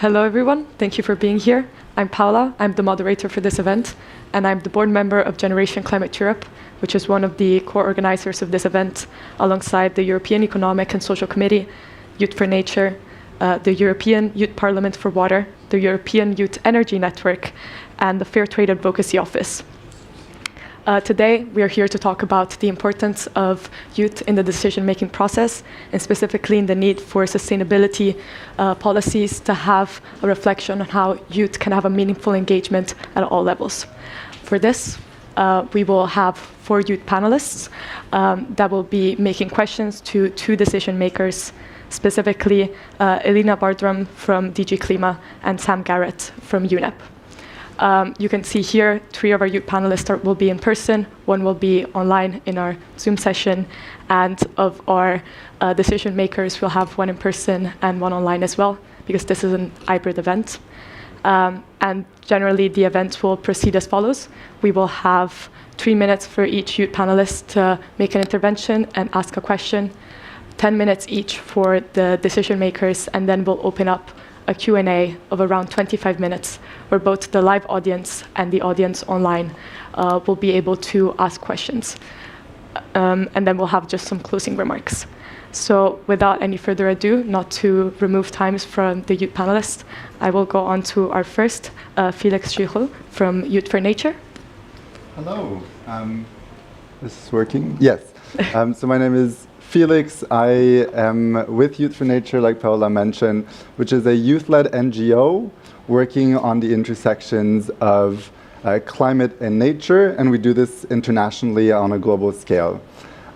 Hello, everyone. Thank you for being here. I'm Paula. I'm the moderator for this event, and I'm the board member of Generation Climate Europe, which is one of the core organizers of this event, alongside the European Economic and Social Committee, Youth for Nature, the European Youth Parliament for Water, the European Youth Energy Network, and the Fair Trade Advocacy Office. Today, we are here to talk about the importance of youth in the decision-making process, and specifically in the need for sustainability policies to have a reflection on how youth can have a meaningful engagement at all levels. For this, we will have 4 youth panelists that will be making questions to 2 decision makers, specifically Elina Bardram from DG Klima and Sam Garrett from UNEP. You can see here 3 of our youth panelists will be in person, 1 will be online in our Zoom session, and of our decision makers, we'll have 1 in person and 1 online as well, because this is an hybrid event. And generally, the event will proceed as follows. We will have 3 minutes for each youth panelist to make an intervention and ask a question, 10 minutes each for the decision makers, and then we'll open up a Q&A of around 25 minutes, where both the live audience and the audience online will be able to ask questions. And then we'll have just some closing remarks. So without any further ado, not to remove times from the youth panelists, I will go on to our first, Felix Giraud from Youth for Nature. Hello. This is working? Yes. So my name is Felix. I am with Youth for Nature, like Paola mentioned, which is a youth-led NGO working on the intersections of climate and nature, and we do this internationally on a global scale.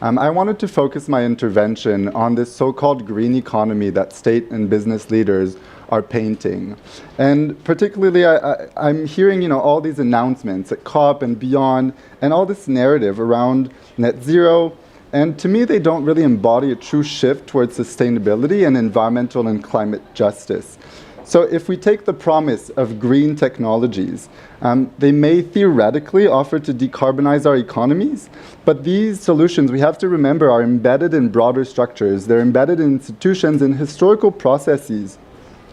I wanted to focus my intervention on this so-called green economy that state and business leaders are painting. And particularly, I'm hearing all these announcements at COP and beyond, and all this narrative around net zero. And to me, they don't really embody a true shift towards sustainability and environmental and climate justice. So if we take the promise of green technologies, they may theoretically offer to decarbonize our economies, but these solutions, we have to remember, are embedded in broader structures. They're embedded in institutions and historical processes,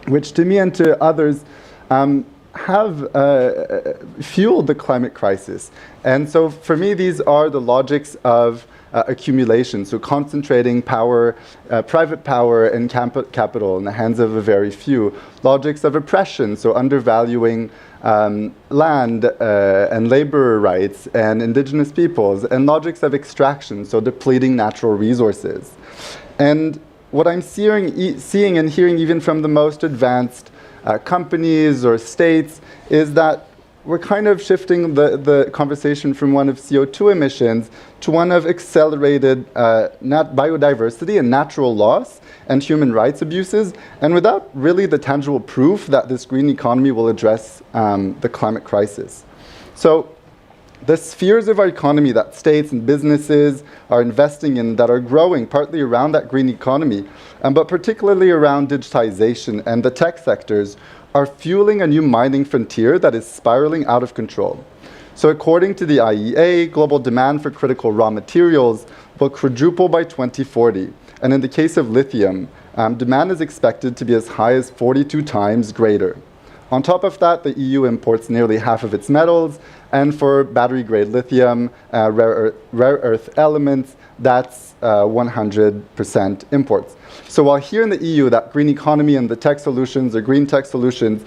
which to me and to others have fueled the climate crisis. And so for me, these are the logics of accumulation, so concentrating power, private power and capital in the hands of a very few. Logics of oppression, so undervaluing land and labor rights and indigenous peoples, and logics of extraction, so depleting natural resources. And what I'm seeing and hearing even from the most advanced companies or states is that we're kind of shifting the conversation from one of CO2 emissions to one of accelerated biodiversity and natural loss and human rights abuses, and without really the tangible proof that this green economy will address the climate crisis. So the spheres of our economy that states and businesses are investing in, that are growing partly around that green economy, but particularly around digitization and the tech sectors, are fueling a new mining frontier that is spiraling out of control. So according to the IEA, global demand for critical raw materials will quadruple by 2040. And in the case of lithium, demand is expected to be as high as 42 times greater. On top of that, the EU imports nearly half of its metals, and for battery-grade lithium, rare earth elements, that's 100% imports. So while here in the EU, that green economy and the tech solutions or green tech solutions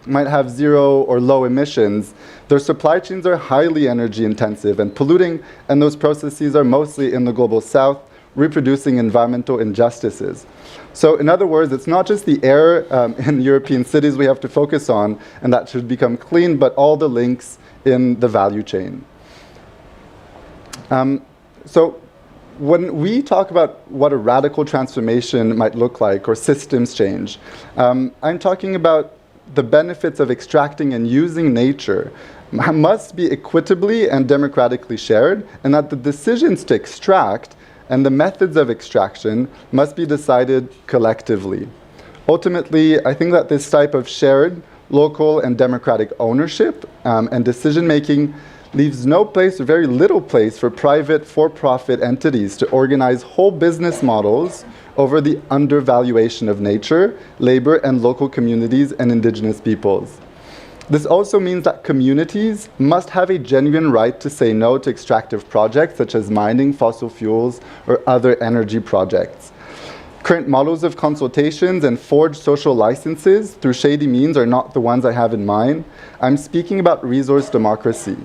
might have 0 or low emissions, their supply chains are highly energy intensive and polluting, and those processes are mostly in the global south, reproducing environmental injustices. So in other words, it's not just the air in European cities we have to focus on, and that should become clean, but all the links in the value chain. So when we talk about what a radical transformation might look like, or systems change, I'm talking about the benefits of extracting and using nature must be equitably and democratically shared, and that the decisions to extract and the methods of extraction must be decided collectively. Ultimately, I think that this type of shared, local, and democratic ownership and decision-making leaves no place, or very little place, for private, for-profit entities to organize whole business models over the undervaluation of nature, labor, and local communities and indigenous peoples. This also means that communities must have a genuine right to say no to extractive projects such as mining, fossil fuels, or other energy projects. Current models of consultations and forged social licenses through shady means are not the ones I have in mind. I'm speaking about resource democracy,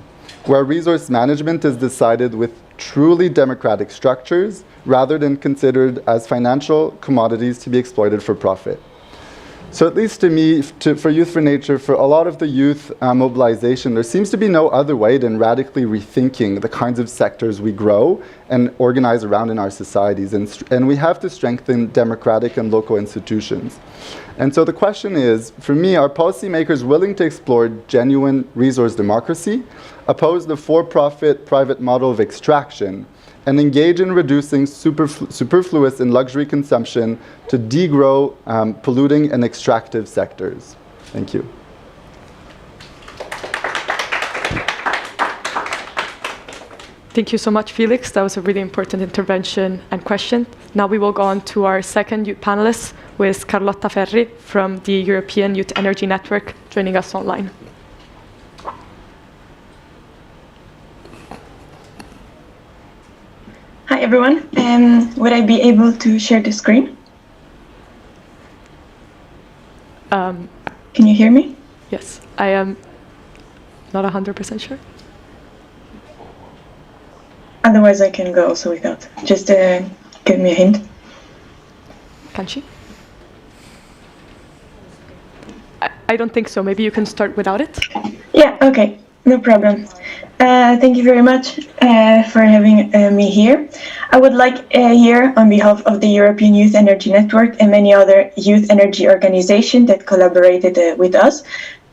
where resource management is decided with truly democratic structures rather than considered as financial commodities to be exploited for profit. So at least to me, for Youth for Nature, for a lot of the youth mobilization, there seems to be no other way than radically rethinking the kinds of sectors we grow and organize around in our societies. And we have to strengthen democratic and local institutions. And so the question is, for me, are policymakers willing to explore genuine resource democracy, oppose the for-profit private model of extraction, and engage in reducing superfluous and luxury consumption to degrow polluting and extractive sectors? Thank you. Thank you so much, Felix. That was a really important intervention and question. Now we will go on to our second youth panelist with Carlotta Ferri from the European Youth Energy Network joining us online. Hi everyone, would I be able to share the screen? Can you hear me? Yes, I am not 100% sure. Otherwise I can go also without. Just give me a hint. Can she? I don't think so. Maybe you can start without it? Yeah, okay, no problem. Thank you very much for having me here. I would like here, on behalf of the European Youth Energy Network and many other youth energy organizations that collaborated with us,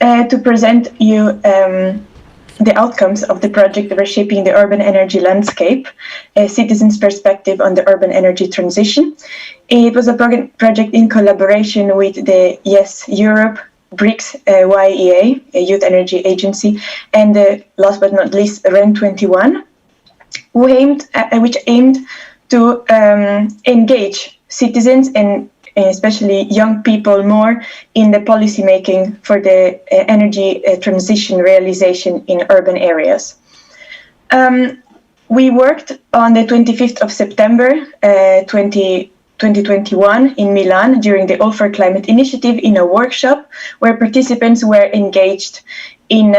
to present you the outcomes of the project Reshaping the Urban Energy Landscape, a citizen's perspective on the urban energy transition. It was a project in collaboration with the Yes Europe, BRICS, YEA, a youth energy agency, and last but not least, REN21, which aimed to engage citizens and especially young people more in the policy making for the energy transition realization in urban areas. We worked on the 25th of September 2021 in Milan during the All for Climate initiative in a workshop where participants were engaged in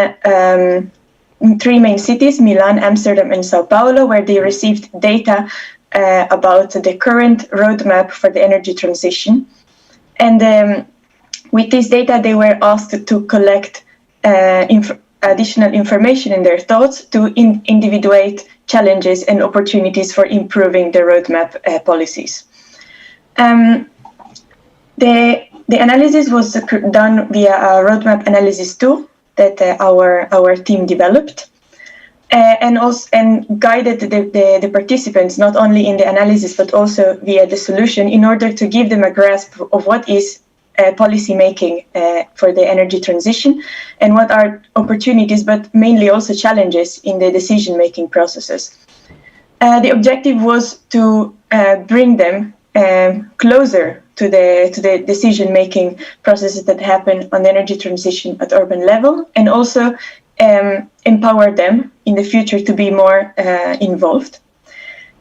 three main cities, Milan, Amsterdam, and Sao Paulo, where they received data about the current roadmap for the energy transition. And with this data, they were asked to collect additional information and their thoughts to individuate challenges and opportunities for improving the roadmap policies. The analysis was done via a roadmap analysis tool that our team developed. And guided the participants not only in the analysis but also via the solution in order to give them a grasp of what is policy making for the energy transition and what are opportunities but mainly also challenges in the decision making processes. The objective was to bring them closer to the decision making processes that happen on the energy transition at urban level, and also empower them in the future to be more involved.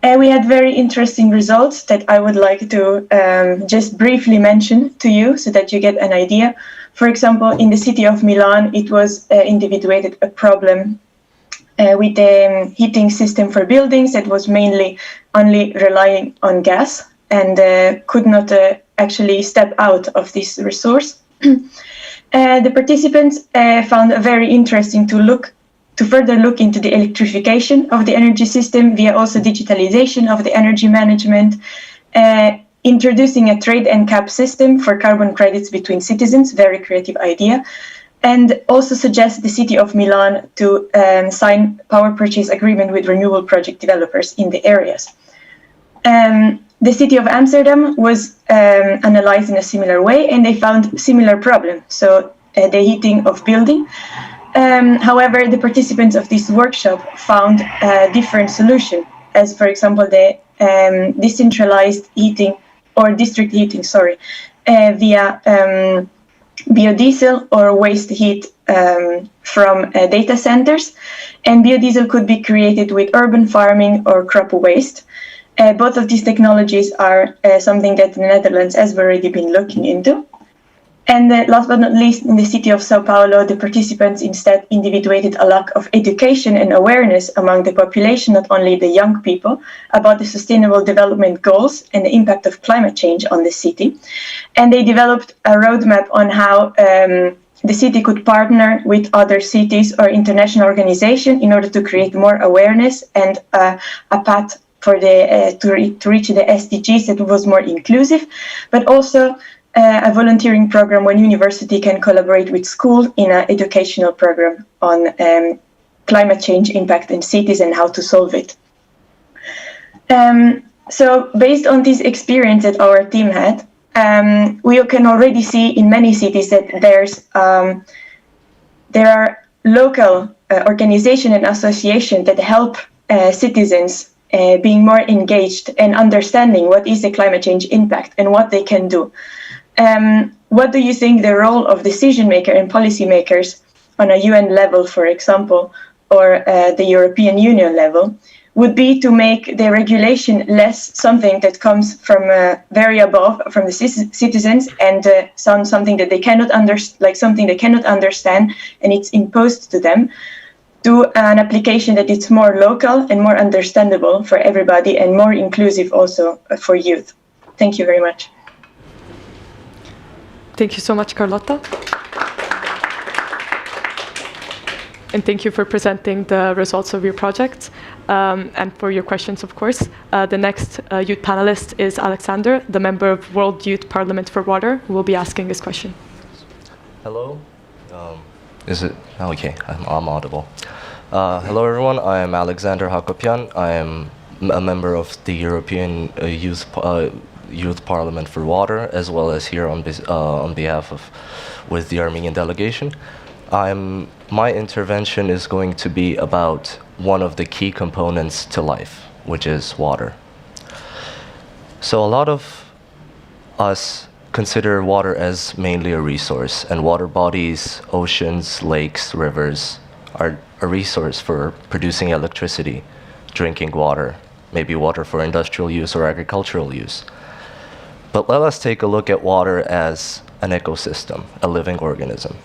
We had very interesting results that I would like to just briefly mention to you so that you get an idea. For example, in the city of Milan, it was individuated a problem with the heating system for buildings that was mainly only relying on gas and could not actually step out of this resource. The participants found it very interesting to further look into the electrification of the energy system via also digitalization of the energy management, introducing a trade and cap system for carbon credits between citizens, very creative idea, and also suggest the city of Milan to sign power purchase agreement with renewable project developers in the areas. The city of Amsterdam was analyzed in a similar way, and they found similar problem. So the heating of building. However, the participants of this workshop found a different solution, as for example, the decentralized heating or district heating, sorry, via biodiesel or waste heat from data centers. And biodiesel could be created with urban farming or crop waste. Both of these technologies are something that the Netherlands has already been looking into. And last but not least, in the city of Sao Paulo, the participants instead individuated a lack of education and awareness among the population, not only the young people, about the sustainable development goals and the impact of climate change on the city. And they developed a roadmap on how the city could partner with other cities or international organizations in order to create more awareness and a path for to reach the SDGs that was more inclusive, but also a volunteering program when university can collaborate with school in an educational program on climate change impact in cities and how to solve it. So based on this experience that our team had, we can already see in many cities that there are local organizations and associations that help citizens being more engaged and understanding what is the climate change impact and what they can do. What do you think the role of decision makers and policymakers on a UN level, for example, or the European Union level, would be to make the regulation less something that comes from very above, from the citizens, and something that they cannot something they cannot understand, and it's imposed to them, to an application that it's more local and more understandable for everybody and more inclusive also for youth. Thank you very much. Thank you so much, Carlotta. And thank you for presenting the results of your project and for your questions, of course. The next youth panelist is Alexander, the member of World Youth Parliament for Water, who will be asking his question. Hello. Is it? Okay, I'm audible. Hello, everyone. I am Alexander Hakopian. I am a member of the European Youth Parliament for Water, as well as here on behalf of with the Armenian delegation. My intervention is going to be about one of the key components to life, which is water. So a lot of us consider water as mainly a resource, and water bodies, oceans, lakes, rivers are a resource for producing electricity, drinking water, maybe water for industrial use or agricultural use. But let us take a look at water as an ecosystem, a living organism.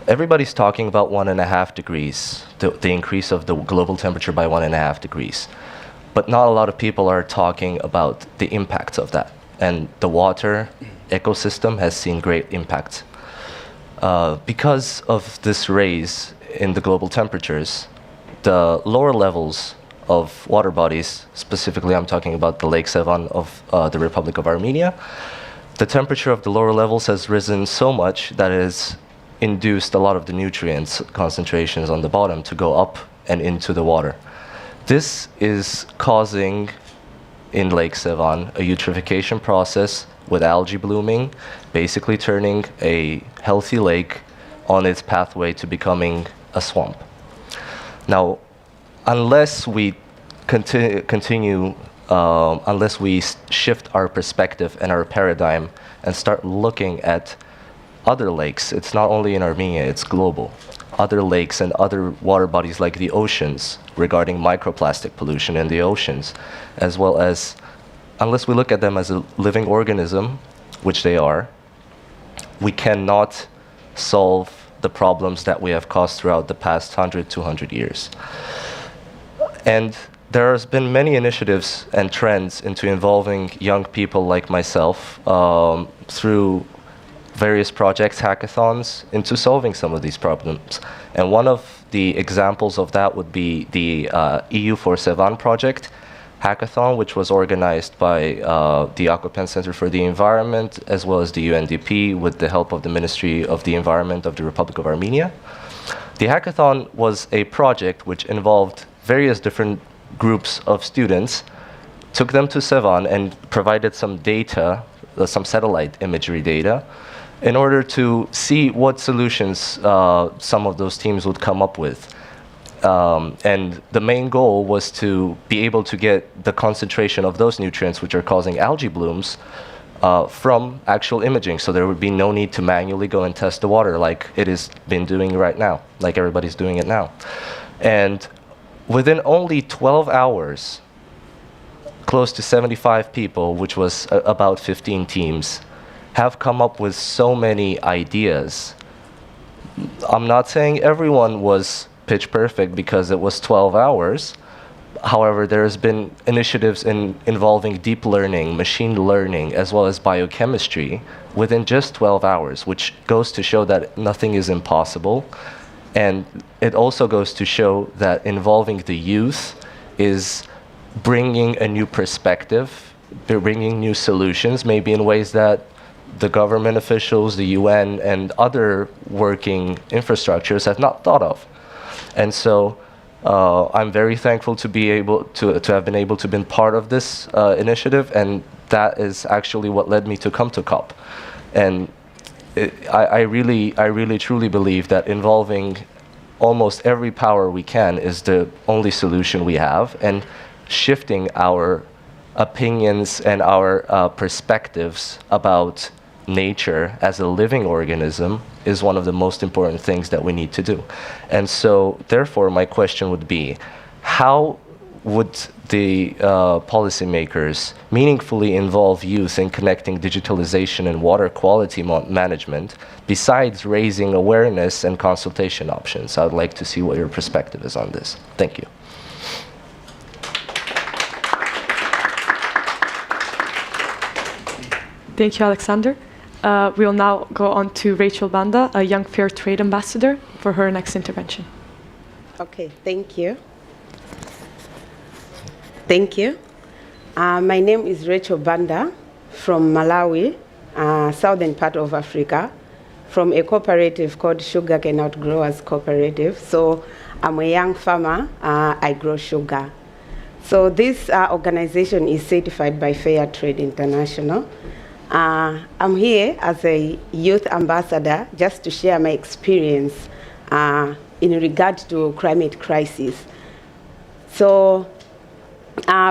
Everybody's talking about 1.5 degrees, the increase of the global temperature by 1.5 degrees. But not a lot of people are talking about the impacts of that. And the water ecosystem has seen great impact. Because of this raise in the global temperatures, the lower levels of water bodies, specifically I'm talking about the Lake Sevan of the Republic of Armenia, the temperature of the lower levels has risen so much that it has induced a lot of the nutrients concentrations on the bottom to go up and into the water. This is causing, in Lake Sevan, a eutrophication process with algae blooming, basically turning a healthy lake on its pathway to becoming a swamp. Now, unless we unless we shift our perspective and our paradigm and start looking at other lakes, it's not only in Armenia, it's global. Other lakes and other water bodies like the oceans, regarding microplastic pollution in the oceans, as well as, unless we look at them as a living organism, which they are, we cannot solve the problems that we have caused throughout the past 100, 200 years. And there has been many initiatives and trends into involving young people like myself through various projects, hackathons, into solving some of these problems. And one of the examples of that would be the EU for Sevan project hackathon, which was organized by the Akopyan Center for the Environment, as well as the UNDP, with the help of the Ministry of the Environment of the Republic of Armenia. The hackathon was a project which involved various different groups of students, took them to Sevan and provided some data, some satellite imagery data, in order to see what solutions some of those teams would come up with. And the main goal was to be able to get the concentration of those nutrients which are causing algae blooms from actual imaging. So there would be no need to manually go and test the water like it has been doing right now, like everybody's doing it now. And within only 12 hours, close to 75 people, which was about 15 teams, have come up with so many ideas. I'm not saying everyone was pitch perfect because it was 12 hours. However, there's been initiatives involving deep learning, machine learning, as well as biochemistry within just 12 hours, which goes to show that nothing is impossible. And it also goes to show that involving the youth is bringing a new perspective, bringing new solutions, maybe in ways that the government officials, the UN, and other working infrastructures have not thought of. And so I'm very thankful to be able to have been able to be part of this initiative, and that is actually what led me to come to COP. And I really truly believe that involving almost every power we can is the only solution we have, and shifting our opinions and our perspectives about nature as a living organism is one of the most important things that we need to do. And so, therefore, my question would be, how would the policymakers meaningfully involve youth in connecting digitalization and water quality management, besides raising awareness and consultation options? I would like to see what your perspective is on this. Thank you. Thank you, Alexander. We will now go on to Rachel Banda, a young fair trade ambassador, for her next intervention. Okay, thank you. Thank you. My name is Rachel Banda from Malawi, southern part of Africa, from a cooperative called Sugarcane Outgrowers Cooperative. So I'm a young farmer, I grow sugar. So this organization is certified by Fair Trade International. I'm here as a youth ambassador just to share my experience in regard to climate crisis. So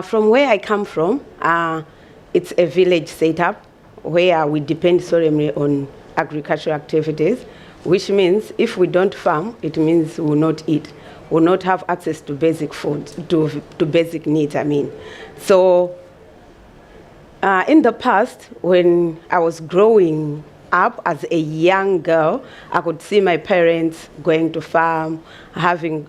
from where I come from, it's a village setup where we depend solemnly on agricultural activities, which means if we don't farm, it means we will not eat, we will not have access to basic food, to basic needs, I mean. So in the past, when I was growing up as a young girl, I could see my parents going to farm, having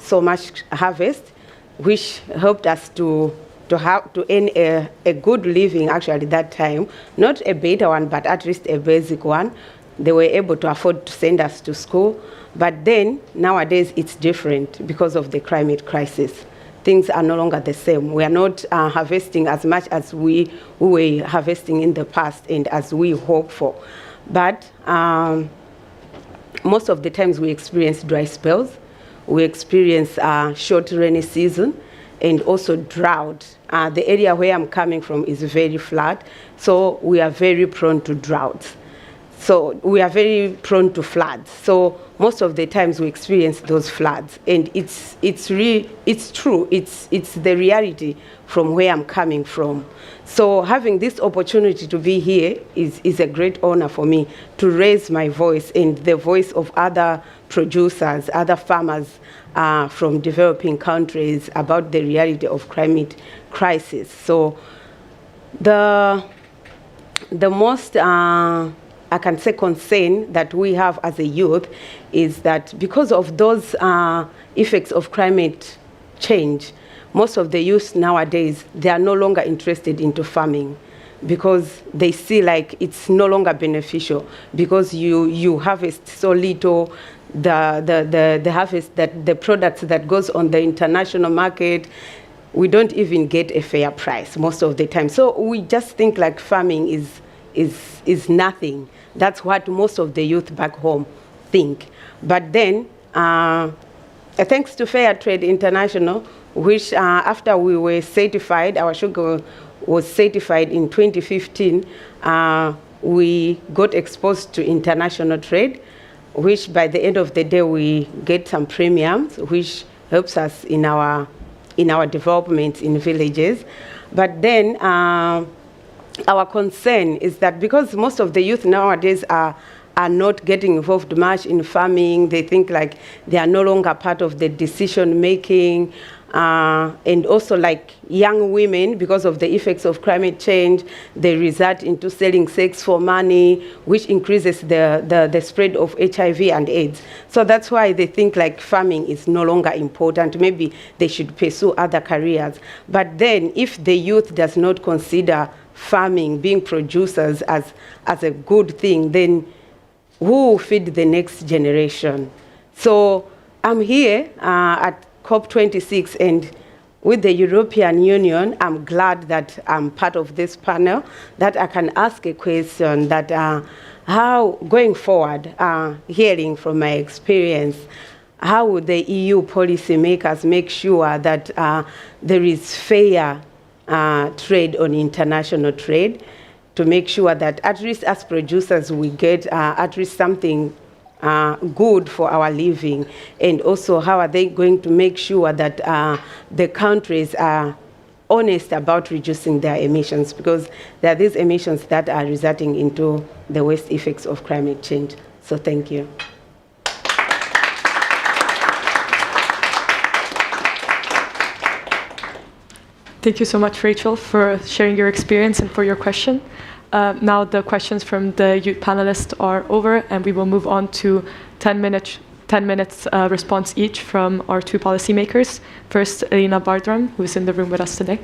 so much harvest, which helped us to earn a good living actually that time. Not a better one, but at least a basic one. They were able to afford to send us to school. But then, nowadays, it's different because of the climate crisis. Things are no longer the same. We are not harvesting as much as we were harvesting in the past and as we hope for. But most of the times we experience dry spells. We experience short rainy season and also drought. The area where I'm coming from is very flat, so we are very prone to droughts. So we are very prone to floods. So most of the times we experience those floods, and it's true. It's the reality from where I'm coming from. So having this opportunity to be here is a great honor for me to raise my voice and the voice of other producers, other farmers from developing countries about the reality of climate crisis. So the most I can say concern that we have as a youth is that because of those effects of climate change, most of the youth nowadays, they are no longer interested into farming because they see like it's no longer beneficial because you harvest so little, the harvest that the products that goes on the international market, we don't even get a fair price most of the time. So we just think like farming is nothing. That's what most of the youth back home think. But then, thanks to Fair Trade International, which after we were certified, our sugar was certified in 2015, we got exposed to international trade, which by the end of the day we get some premiums, which helps us in our development in villages. But then our concern is that because most of the youth nowadays are not getting involved much in farming, they think like they are no longer part of the decision making. And also like young women, because of the effects of climate change, they resort into selling sex for money, which increases the spread of HIV and AIDS. So that's why they think like farming is no longer important. Maybe they should pursue other careers. But then if the youth does not consider farming, being producers as a good thing, then who will feed the next generation? So I'm here at COP26, and with the European Union, I'm glad that I'm part of this panel, that I can ask a question that how, going forward, hearing from my experience, how would the EU policymakers make sure that there is fair trade on international trade, to make sure that at least as producers we get at least something good for our living? And also, how are they going to make sure that the countries are honest about reducing their emissions? Because there are these emissions that are resulting into the worst effects of climate change. So thank you. Thank you so much, Rachel, for sharing your experience and for your question. Now the questions from the youth panelists are over, and we will move on to 10 minutes response each from our two policymakers. First, Elina Bardram, who is in the room with us today.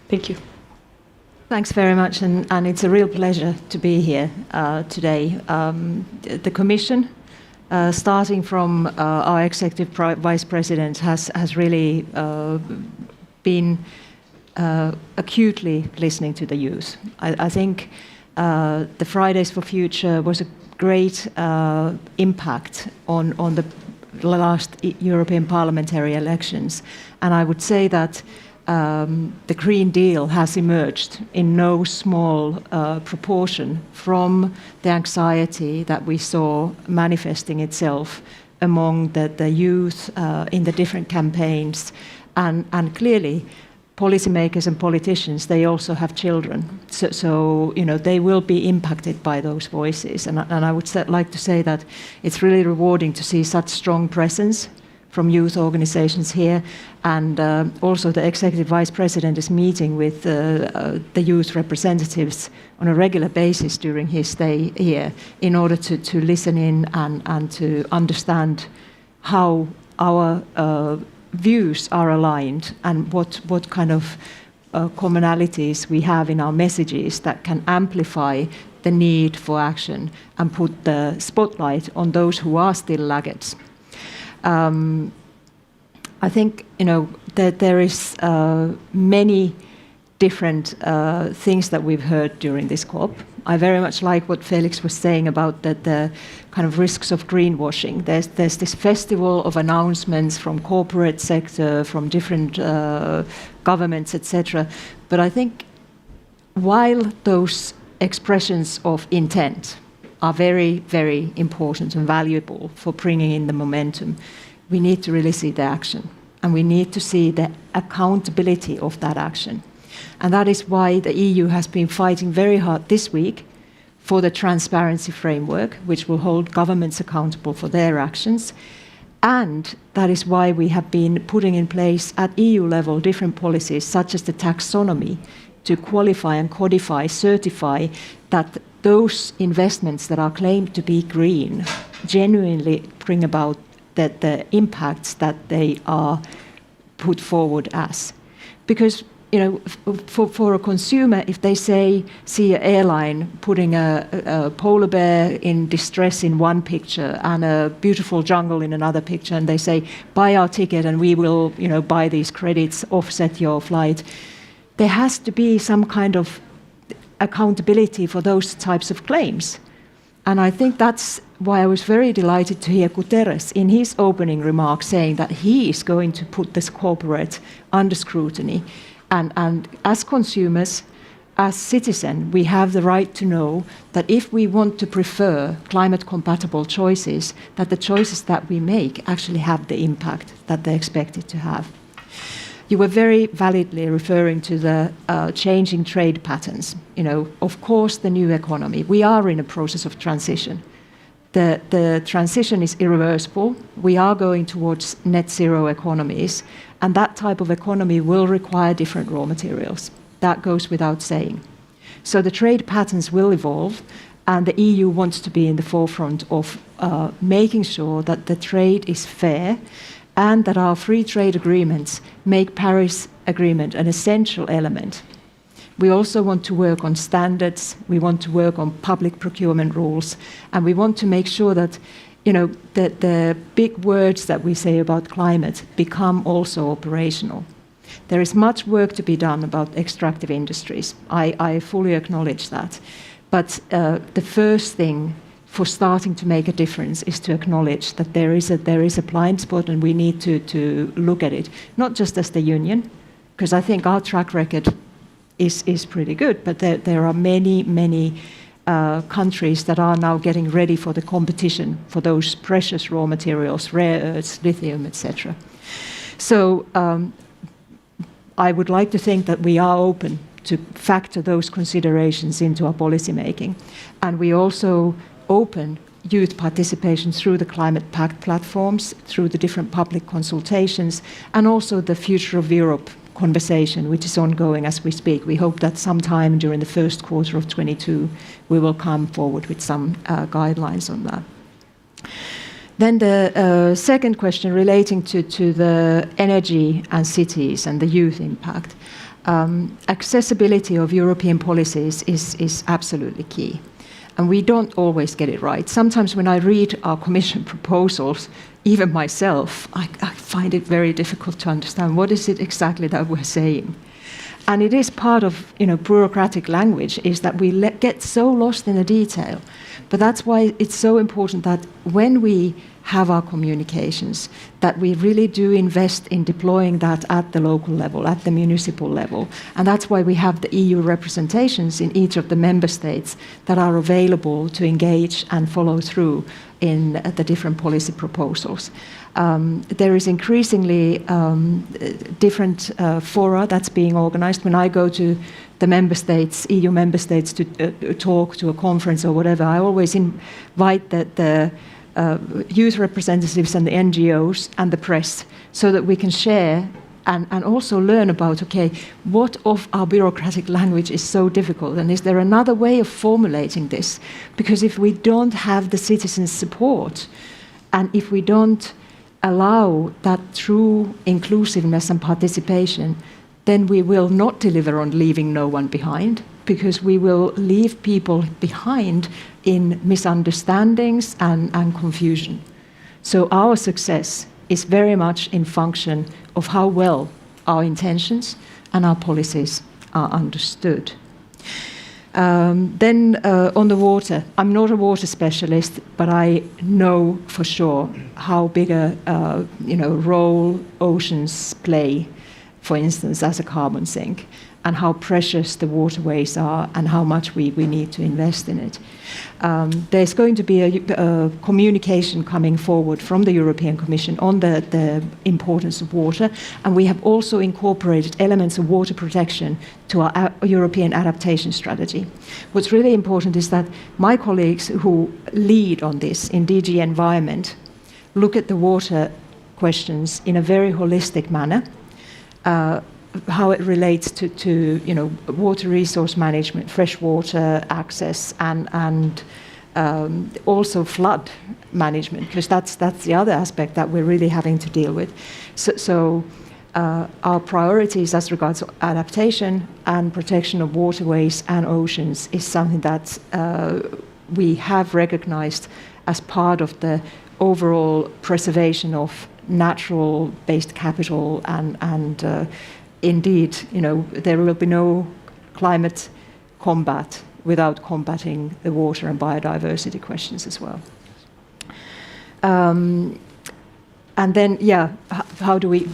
Thank you. Thanks very much, and it's a real pleasure to be here today. The Commission, starting from our Executive Vice President, has really been acutely listening to the youth. I think the Fridays for Future was a great impact on the last European parliamentary elections, and I would say that the Green Deal has emerged in no small proportion from the anxiety that we saw manifesting itself among the youth in the different campaigns, and clearly policymakers and politicians, they also have children, so you know, they will be impacted by those voices, and I would like to say that it's really rewarding to see such strong presence from youth organizations here, and also the Executive Vice President is meeting with the youth representatives on a regular basis during his stay here in order to listen in and to understand how our views are aligned and what kind of commonalities we have in our messages that can amplify the need for action and put the spotlight on those who are still laggards. I think, you know, that there is many different things that we've heard during this COP. I very much like what Felix was saying about the kind of risks of greenwashing. There's this festival of announcements from corporate sector, from different governments, etc. But I think while those expressions of intent are very, very important and valuable for bringing in the momentum, we need to really see the action, and we need to see the accountability of that action. And that is why the EU has been fighting very hard this week for the transparency framework, which will hold governments accountable for their actions. And that is why we have been putting in place at EU level different policies, such as the taxonomy, to qualify and codify, certify that those investments that are claimed to be green genuinely bring about the impacts that they are put forward as. Because, you know, for a consumer, if they see an airline putting a polar bear in distress in one picture and a beautiful jungle in another picture, and they say, buy our ticket and we will, you know, buy these credits, offset your flight, there has to be some kind of accountability for those types of claims. And I think that's why I was very delighted to hear Guterres in his opening remarks saying that he is going to put this corporate under scrutiny. And as consumers, as citizen, we have the right to know that if we want to prefer climate-compatible choices, that the choices that we make actually have the impact that they're expected to have. You were very validly referring to the changing trade patterns. Of course, the new economy. We are in a process of transition. The transition is irreversible. We are going towards net zero economies, and that type of economy will require different raw materials. That goes without saying. So the trade patterns will evolve, and the EU wants to be in the forefront of making sure that the trade is fair and that our free trade agreements make Paris Agreement an essential element. We also want to work on standards, we want to work on public procurement rules, and we want to make sure that the big words that we say about climate become also operational. There is much work to be done about extractive industries. I fully acknowledge that. But the first thing for starting to make a difference is to acknowledge that there is a blind spot, and we need to look at it, not just as the union, because I think our track record is pretty good, but there are many countries that are now getting ready for the competition for those precious raw materials, rare earths, lithium, etc. So I would like to think that we are open to factor those considerations into our policy making, and we also open youth participation through the Climate Pact platforms, through the different public consultations, and also the Future of Europe conversation, which is ongoing as we speak. We hope that sometime during the first quarter of 2022 we will come forward with some guidelines on that. Then the second question relating to the energy and cities and the youth impact. Accessibility of European policies is absolutely key. And we don't always get it right. Sometimes when I read our Commission proposals, even myself, I find it very difficult to understand what is it exactly that we're saying. And it is part of bureaucratic language, is that we get so lost in the detail. But that's why it's so important that when we have our communications, that we really do invest in deploying that at the local level, at the municipal level. And that's why we have the EU representations in each of the member states that are available to engage and follow through in the different policy proposals. There is increasingly different fora that's being organized. When I go to the member states, EU member states, to talk to a conference or whatever, I always invite the youth representatives and the NGOs and the press, so that we can share and also learn about, okay, what of our bureaucratic language is so difficult, and is there another way of formulating this? Because if we don't have the citizens' support, and if we don't allow that true inclusiveness and participation, then we will not deliver on leaving no one behind, because we will leave people behind in misunderstandings and confusion. So our success is very much in function of how well our intentions and our policies are understood. Then on the water, I'm not a water specialist, but I know for sure how big a role oceans play, for instance, as a carbon sink, and how precious the waterways are and how much we need to invest in it. There's going to be a communication coming forward from the European Commission on the importance of water, and we have also incorporated elements of water protection to our European adaptation strategy. What's really important is that my colleagues who lead on this in DG Environment look at the water questions in a very holistic manner, how it relates to water resource management, fresh water access, and also flood management, because that's the other aspect that we're really having to deal with. So our priorities as regards adaptation and protection of waterways and oceans is something that we have recognized as part of the overall preservation of natural-based capital, and indeed, there will be no climate combat without combating the water and biodiversity questions as well. And then, how do we?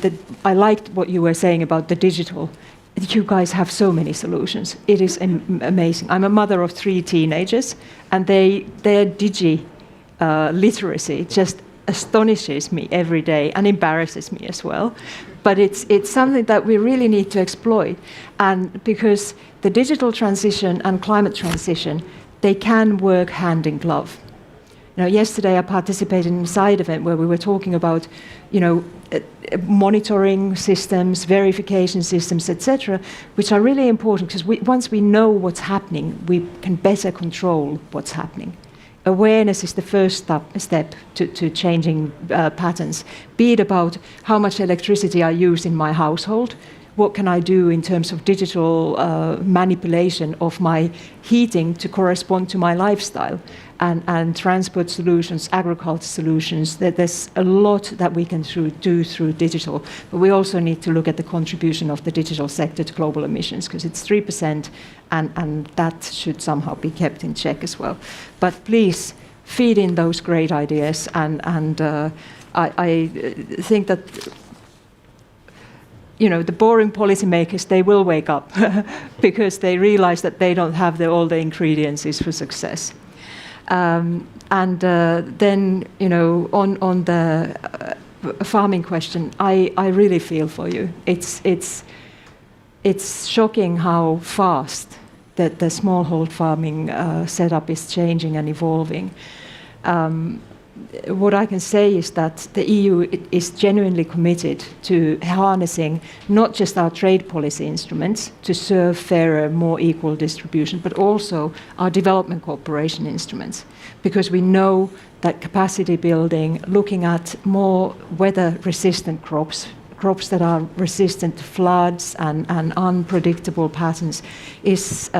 I liked what you were saying about the digital you guys have so many solutions. It is amazing. I'm a mother of 3 teenagers, and their literacy just astonishes me every day and embarrasses me as well. But it's something that we really need to exploit, and because the digital transition and climate transition, they can work hand in glove. Yesterday I participated in a side event where we were talking about, monitoring systems, verification systems, etc., which are really important because once we know what's happening, we can better control what's happening. Awareness is the first step to changing patterns, be it about how much electricity I use in my household, what can I do in terms of digital manipulation of my heating to correspond to my lifestyle, and transport solutions, agriculture solutions. There's a lot that we can do through digital, but we also need to look at the contribution of the digital sector to global emissions, because it's 3%, and that should somehow be kept in check as well. But please feed in those great ideas, and I think that the boring policymakers, they will wake up because they realize that they don't have all the ingredients for success. Then, on the farming question, I really feel for you. It's shocking how fast that the smallhold farming setup is changing and evolving. What I can say is that the EU is genuinely committed to harnessing not just our trade policy instruments to serve fairer, more equal distribution, but also our development cooperation instruments, because we know that capacity building, looking at more weather-resistant crops that are resistant to floods and unpredictable patterns, is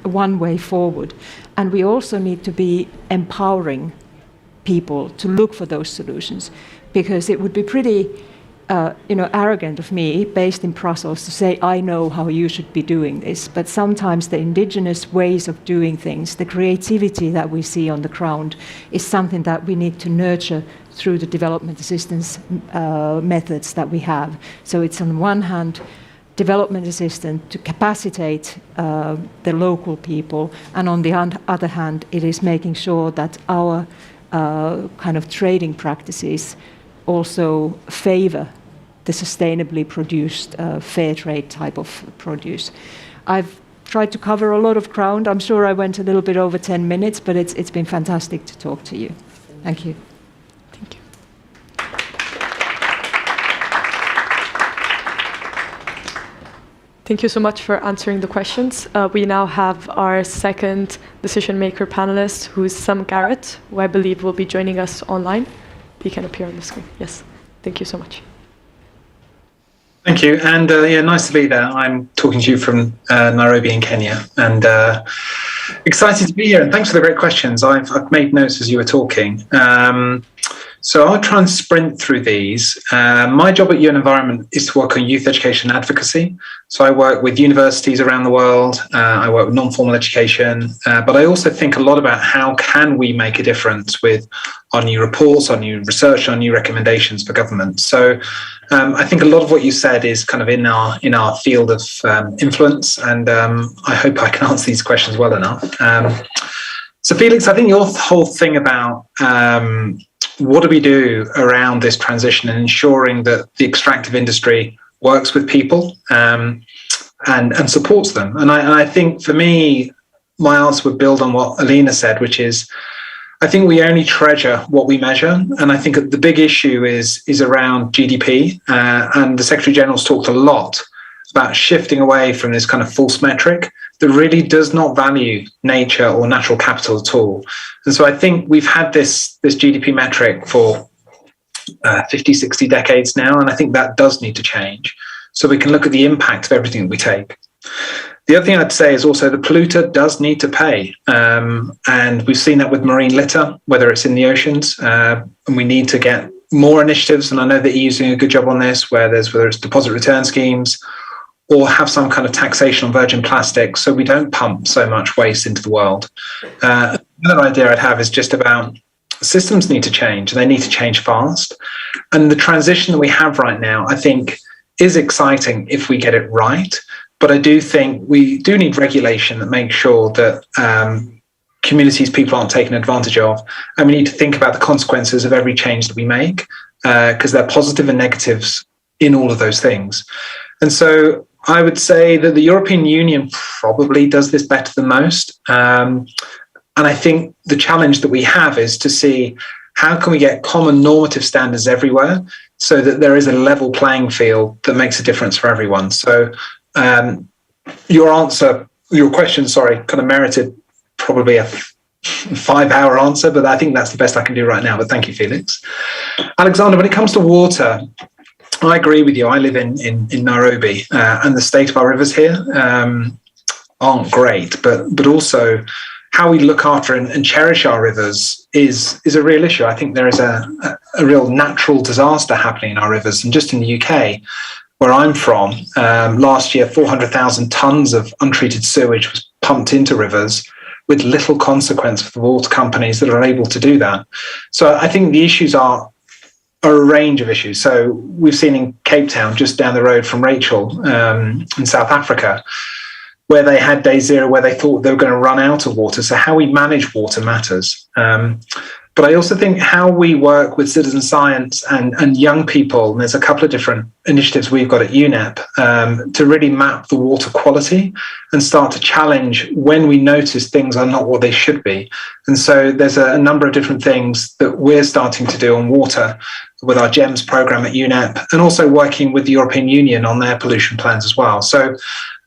one way forward. And we also need to be empowering people to look for those solutions, because it would be pretty arrogant of me, based in Brussels, to say I know how you should be doing this. But sometimes the indigenous ways of doing things, the creativity that we see on the ground, is something that we need to nurture through the development assistance methods that we have. So it's on one hand development assistance to capacitate the local people, and on the other hand it is making sure that our kind of trading practices also favor the sustainably produced fair trade type of produce. I've tried to cover a lot of ground. I'm sure I went a little bit over 10 minutes, but it's been fantastic to talk to you. Thank you. Thank you. Thank you so much for answering the questions. We now have our second decision maker panelist, who is Sam Garrett, who I believe will be joining us online. He can appear on the screen. Yes. Thank you so much. Thank you, and nice to be there. I'm talking to you from Nairobi in Kenya, and excited to be here. And thanks for the great questions. I've made notes as you were talking. So I'll try and sprint through these. My job at UN Environment is to work on youth education advocacy. So I work with universities around the world. I work with non-formal education, but I also think a lot about how can we make a difference with our new reports, our new research, our new recommendations for government. So I think a lot of what you said is kind of in our field of influence, and I hope I can answer these questions well enough. So Felix, I think your whole thing about what do we do around this transition and ensuring that the extractive industry works with people and supports them. And I think for me, my answer would build on what Alina said, which is, I think we only treasure what we measure. And I think the big issue is around GDP. And the Secretary General's talked a lot about shifting away from this kind of false metric that really does not value nature or natural capital at all. And so I think we've had this GDP metric for 50, 60 decades now, and I think that does need to change so we can look at the impact of everything that we take. The other thing I'd say is also the polluter does need to pay. And we've seen that with marine litter, whether it's in the oceans, and we need to get more initiatives. And I know the EU is doing a good job on this, whether it's deposit return schemes, or have some kind of taxation on virgin plastic so we don't pump so much waste into the world. Another idea I'd have is just about systems need to change, and they need to change fast. And the transition that we have right now, I think, is exciting if we get it right. But I do think we do need regulation that makes sure that communities people aren't taken advantage of, and we need to think about the consequences of every change that we make, because there are positive and negatives in all of those things. And so I would say that the European Union probably does this better than most. And I think the challenge that we have is to see how can we get common normative standards everywhere so that there is a level playing field that makes a difference for everyone. So your question, kind of merited probably a 5-hour answer, but I think that's the best I can do right now. But thank you, Felix. Alexander, when it comes to water, I agree with you. I live in Nairobi, and the state of our rivers here aren't great, but also how we look after and cherish our rivers is a real issue. I think there is a real natural disaster happening in our rivers. And just in the UK, where I'm from, last year, 400,000 tonnes of untreated sewage was pumped into rivers with little consequence for the water companies that are able to do that. So I think the issues are a range of issues. So we've seen in Cape Town, just down the road from Rachel, in South Africa, where they had day zero, where they thought they were going to run out of water. So how we manage water matters. But I also think how we work with citizen science and young people, and there's a couple of different initiatives we've got at UNEP to really map the water quality and start to challenge when we notice things are not what they should be. And so there's a number of different things that we're starting to do on water with our GEMS program at UNEP, and also working with the European Union on their pollution plans as well. So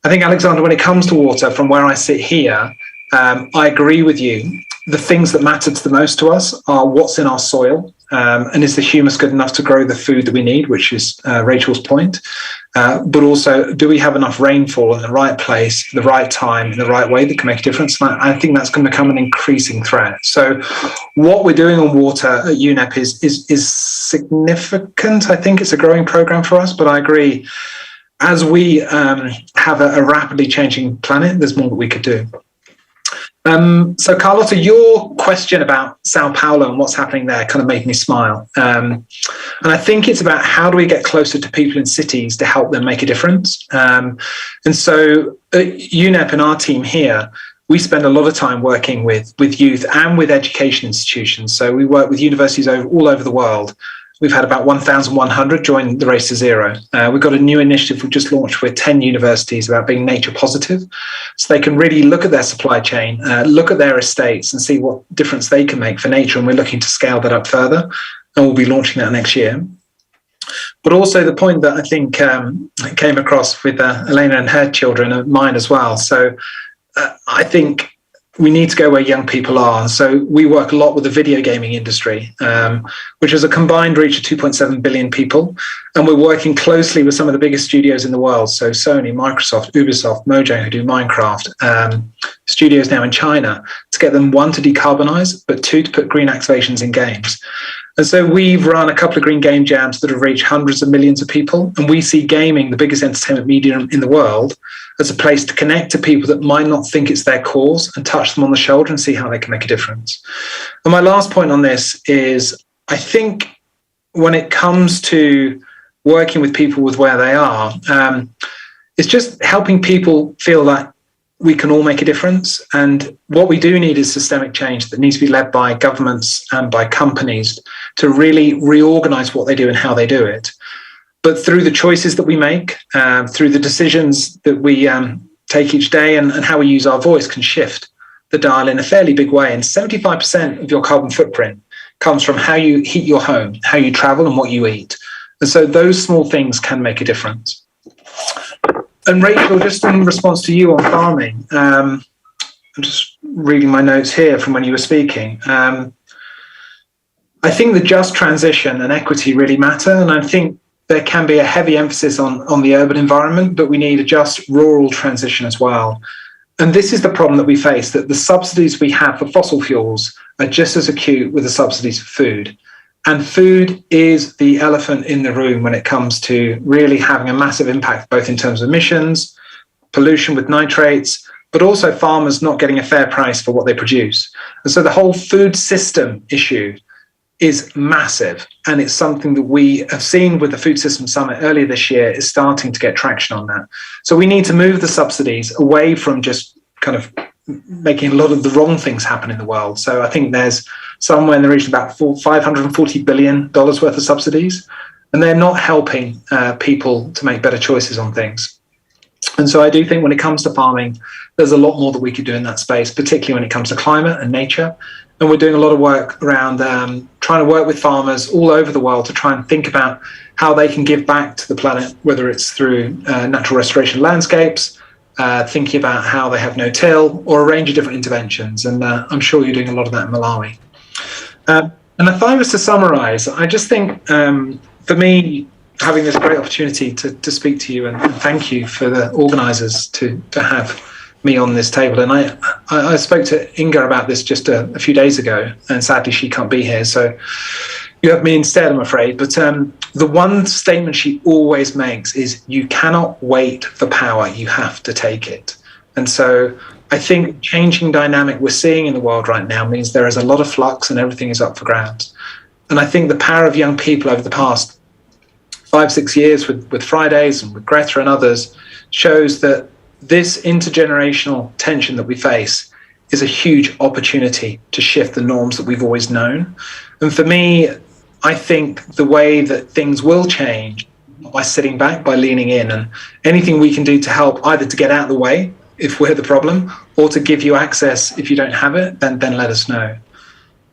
I think, Alexander, when it comes to water, from where I sit here, I agree with you. The things that matter the most to us are what's in our soil, and is the humus good enough to grow the food that we need, which is Rachel's point. But also, do we have enough rainfall in the right place, the right time, in the right way that can make a difference? And I think that's going to become an increasing threat. So what we're doing on water at UNEP is significant. I think it's a growing program for us, but I agree. As we have a rapidly changing planet, there's more that we could do. So Carlotta, your question about Sao Paulo and what's happening there kind of made me smile. And I think it's about how do we get closer to people in cities to help them make a difference. And so at UNEP and our team here, we spend a lot of time working with youth and with education institutions. So we work with universities all over the world. We've had about 1,100 join the Race to Zero. We've got a new initiative we've just launched with 10 universities about being nature positive. So they can really look at their supply chain, look at their estates and see what difference they can make for nature. And we're looking to scale that up further. And we'll be launching that next year. But also the point that I think came across with Elena and her children and mine as well. So I think we need to go where young people are. So we work a lot with the video gaming industry, which has a combined reach of 2.7 billion people. And we're working closely with some of the biggest studios in the world. So Sony, Microsoft, Ubisoft, Mojang, who do Minecraft, studios now in China, to get them, one, to decarbonize, but two, to put green activations in games. And so we've run a couple of green game jams that have reached hundreds of millions of people. And we see gaming, the biggest entertainment medium in the world, as a place to connect to people that might not think it's their cause and touch them on the shoulder and see how they can make a difference. And my last point on this is, I think when it comes to working with people with where they are, it's just helping people feel that we can all make a difference. And what we do need is systemic change that needs to be led by governments and by companies to really reorganize what they do and how they do it. But through the choices that we make, through the decisions that we take each day and how we use our voice can shift the dial in a fairly big way. And 75% of your carbon footprint comes from how you heat your home, how you travel and what you eat. And so those small things can make a difference. And Rachel, just in response to you on farming, I'm just reading my notes here from when you were speaking. I think the just transition and equity really matter. And I think there can be a heavy emphasis on the urban environment, but we need a just rural transition as well. And this is the problem that we face, that the subsidies we have for fossil fuels are just as acute with the subsidies for food. And food is the elephant in the room when it comes to really having a massive impact, both in terms of emissions, pollution with nitrates, but also farmers not getting a fair price for what they produce. And so the whole food system issue is massive, and it's something that we have seen with the Food Systems Summit earlier this year is starting to get traction on that. So we need to move the subsidies away from just kind of making a lot of the wrong things happen in the world. So I think there's somewhere in the region about $540 billion worth of subsidies, and they're not helping people to make better choices on things. And so I do think when it comes to farming, there's a lot more that we could do in that space, particularly when it comes to climate and nature. And we're doing a lot of work around trying to work with farmers all over the world to try and think about how they can give back to the planet, whether it's through natural restoration landscapes, thinking about how they have no-till, or a range of different interventions. And I'm sure you're doing a lot of that in Malawi. And if I was to summarize, I just think, for me, having this great opportunity to speak to you, and thank you for the organisers to have me on this table. And I spoke to Inga about this just a few days ago, and sadly she can't be here, so you have me instead, I'm afraid. But the one statement she always makes is, you cannot wait for power, you have to take it. And so I think changing dynamic we're seeing in the world right now means there is a lot of flux and everything is up for grabs. And I think the power of young people over the past 5-6 years with Fridays and with Greta and others shows that this intergenerational tension that we face is a huge opportunity to shift the norms that we've always known. And for me, I think the way that things will change by sitting back, by leaning in, and anything we can do to help, either to get out of the way if we're the problem, or to give you access if you don't have it, then let us know.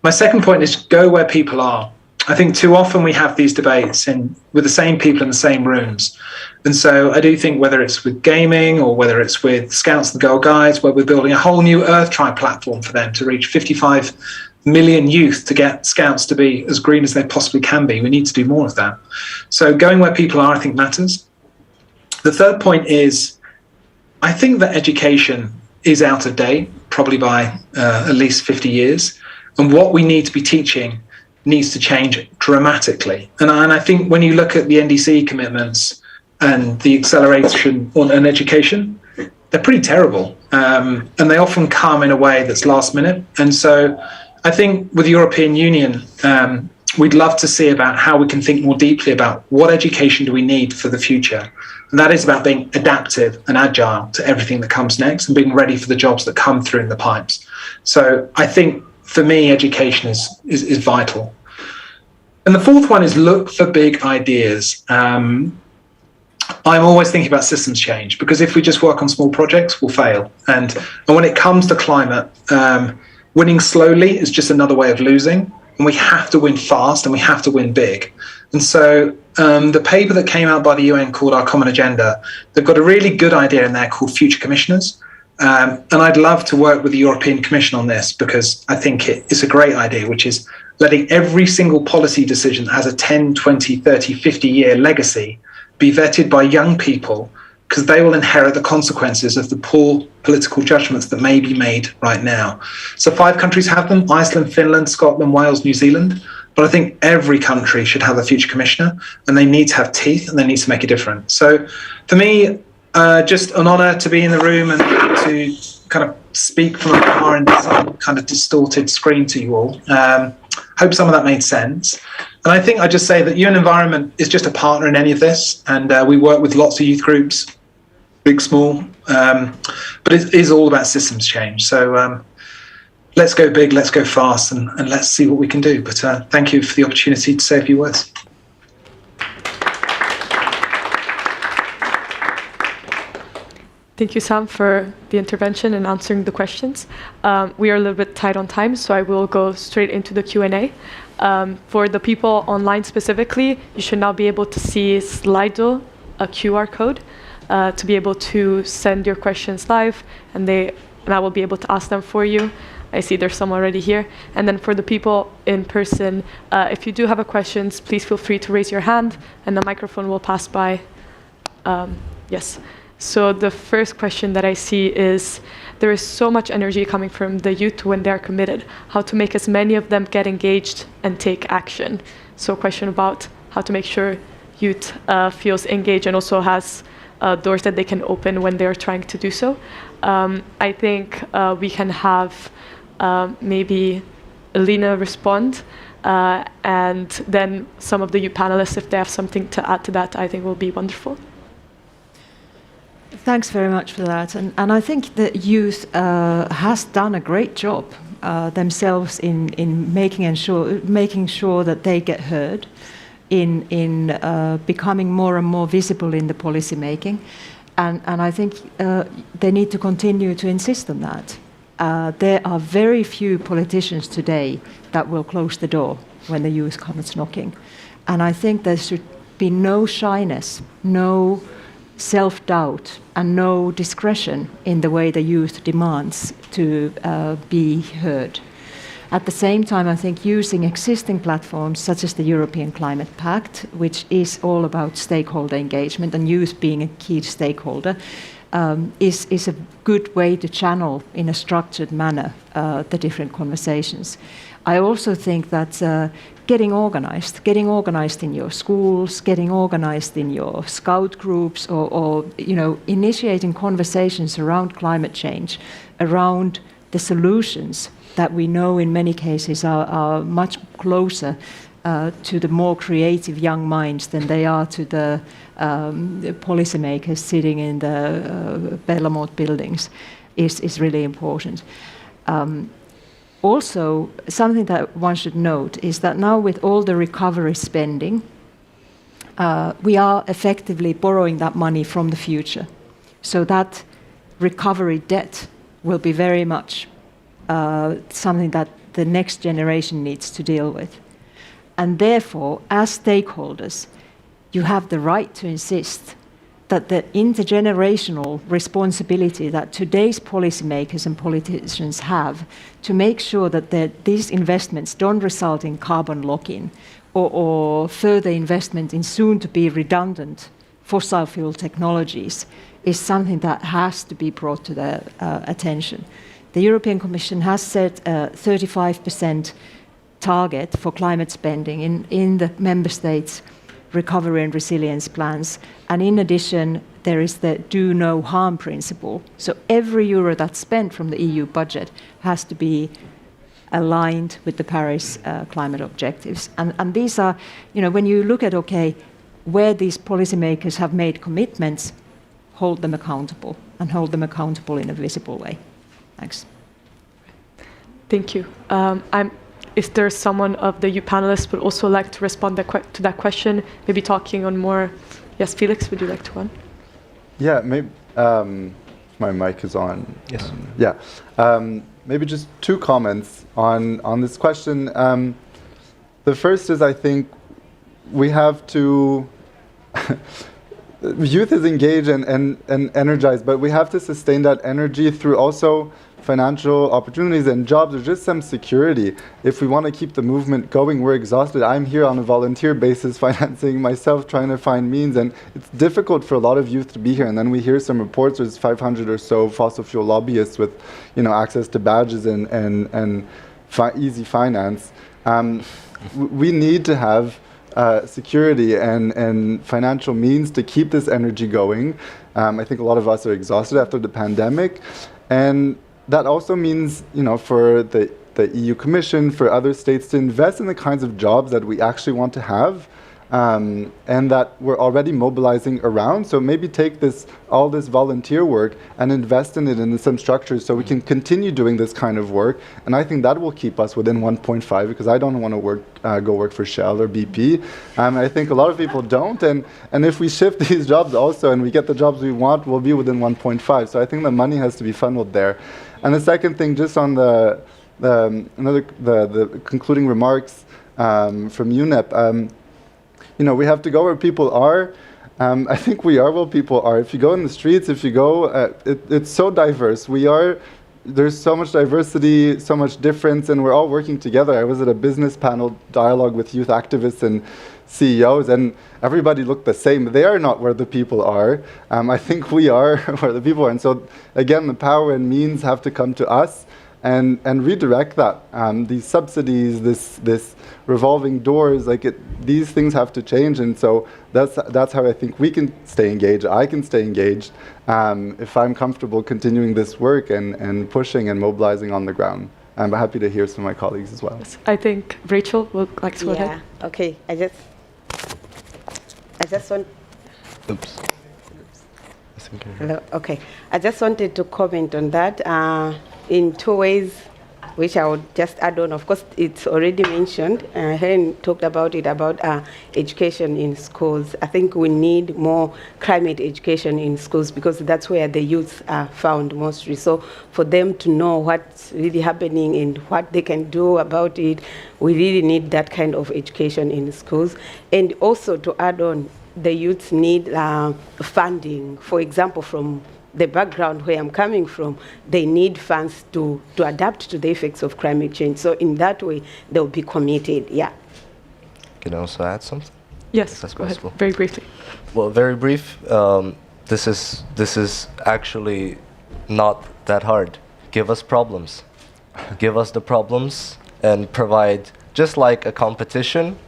My second point is go where people are. I think too often we have these debates with the same people in the same rooms. And so I do think whether it's with gaming or whether it's with Scouts and Girl Guides, where we're building a whole new Earth Tribe platform for them to reach 55 million youth to get Scouts to be as green as they possibly can be. We need to do more of that. So going where people are, I think, matters. The third point is, I think that education is out of date, probably by at least 50 years. And what we need to be teaching needs to change dramatically. And I think when you look at the NDC commitments and the acceleration on education, they're pretty terrible. And they often come in a way that's last minute. And so I think with the European Union, we'd love to see about how we can think more deeply about what education do we need for the future. And that is about being adaptive and agile to everything that comes next and being ready for the jobs that come through in the pipes. So I think for me, education is vital. And the fourth one is look for big ideas. I'm always thinking about systems change, because if we just work on small projects, we'll fail. And when it comes to climate, winning slowly is just another way of losing. And we have to win fast and we have to win big. And so the paper that came out by the UN called Our Common Agenda, they've got a really good idea in there called Future Commissioners. And I'd love to work with the European Commission on this, because I think it's a great idea, which is letting every single policy decision that has a 10, 20, 30, 50-year legacy be vetted by young people, because they will inherit the consequences of the poor political judgments that may be made right now. So 5 countries have them: Iceland, Finland, Scotland, Wales, New Zealand. But I think every country should have a future commissioner, and they need to have teeth and they need to make a difference. So for me, just an honor to be in the room and to kind of speak from afar in this kind of distorted screen to you all. Hope some of that made sense. And I think I just say that UN Environment is just a partner in any of this. And we work with lots of youth groups, big, small. But it is all about systems change. So let's go big, let's go fast, and let's see what we can do. But thank you for the opportunity to say a few words. Thank you, Sam, for the intervention and answering the questions. We are a little bit tight on time, so I will go straight into the Q&A. For the people online specifically, you should now be able to see Slido, a QR code, to be able to send your questions live, and I will be able to ask them for you. I see there's some already here. And then for the people in person, if you do have a questions, please feel free to raise your hand, and the microphone will pass by. Yes. So the first question that I see is, there is so much energy coming from the youth when they're committed. How to make as many of them get engaged and take action? So a question about how to make sure youth feels engaged and also has doors that they can open when they're trying to do so. I think we can have maybe Alina respond. And then some of the youth panelists, if they have something to add to that, I think will be wonderful. Thanks very much for that. And I think the youth has done a great job themselves in making sure that they get heard, in becoming more and more visible in the policy making. And I think they need to continue to insist on that. There are very few politicians today that will close the door when the youth comes knocking. And I think there should be no shyness, no self-doubt, and no discretion in the way the youth demands to be heard. At the same time, I think using existing platforms such as the European Climate Pact, which is all about stakeholder engagement and youth being a key stakeholder, is a good way to channel in a structured manner the different conversations. I also think that getting organized in your schools, getting organized in your scout groups, or initiating conversations around climate change, around the solutions that we know in many cases are much closer to the more creative young minds than they are to the policymakers sitting in the Bellamont buildings is really important. Also, something that one should note is that now with all the recovery spending, we are effectively borrowing that money from the future. So that recovery debt will be very much something that the next generation needs to deal with. And therefore, as stakeholders, you have the right to insist that the intergenerational responsibility that today's policymakers and politicians have to make sure that these investments don't result in carbon lock-in or further investment in soon-to-be redundant fossil fuel technologies is something that has to be brought to their attention. The European Commission has set a 35% target for climate spending in the member states' recovery and resilience plans. And in addition, there is the do no harm principle. So every euro that's spent from the EU budget has to be aligned with the Paris climate objectives. And these are, when you look at, where these policymakers have made commitments, hold them accountable, and hold them accountable in a visible way. Thanks. Thank you. Is there someone of the EU panelists would also like to respond to that question, maybe talking on more? Yes, Felix, would you like to one? Yeah, maybe my mic is on. Yes. Maybe just two comments on this question. The first is, I think we have to youth is engaged and energized, but we have to sustain that energy through also financial opportunities and jobs, or just some security. If we want to keep the movement going, we're exhausted. I'm here on a volunteer basis financing myself, trying to find means, and it's difficult for a lot of youth to be here. And then we hear some reports, there's 500 or so fossil fuel lobbyists with access to badges and easy finance. We need to have security and financial means to keep this energy going. I think a lot of us are exhausted after the pandemic, and that also means, for the EU Commission, for other states to invest in the kinds of jobs that we actually want to have, and that we're already mobilizing around. So maybe take all this volunteer work and invest in it in some structures so we can continue doing this kind of work. And I think that will keep us within 1.5, because I don't want to go work for Shell or BP. I think a lot of people don't. And if we shift these jobs also and we get the jobs we want, we'll be within 1.5. So I think the money has to be funneled there. And the second thing, just on the concluding remarks from UNEP, we have to go where people are. I think we are where people are. If you go in the streets, if you go, it's so diverse. There's so much diversity, so much difference, and we're all working together. I was at a business panel dialogue with youth activists and CEOs, and everybody looked the same. They are not where the people are. I think we are where the people are. And so, again, the power and means have to come to us and redirect that. These subsidies, this revolving doors, these things have to change. And so that's how I think we can stay engaged. I can stay engaged if I'm comfortable continuing this work and pushing and mobilizing on the ground. but happy to hear some of my colleagues as well. I think Rachel would like to go ahead. Okay. I just want. Oops. I think you're- Hello. Okay. I just wanted to comment on that in two ways, which I would just add on. Of course, it's already mentioned. Helen talked about it, about education in schools. I think we need more climate education in schools because that's where the youth are found mostly. So for them to know what's really happening and what they can do about it, we really need that kind of education in schools. And also to add on, the youth need funding. For example, from the background where I'm coming from, they need funds to adapt to the effects of climate change. So in that way, they'll be committed. Yeah. Can I also add something? Yes, That's go ahead, possible. very briefly. Well, very brief. This is actually not that hard. Give us problems. Give us the problems and provide, just like a competition,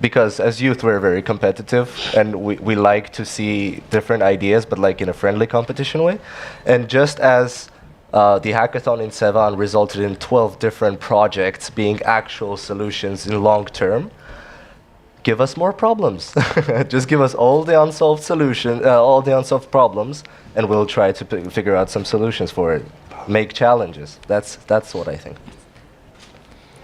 because as youth we're very competitive and we like to see different ideas, but like in a friendly competition way. And just as the hackathon in Sevan resulted in 12 different projects being actual solutions in long term, give us more problems. Just give us all the unsolved all the unsolved problems, and we'll try to figure out some solutions for it. Make challenges. That's what I think.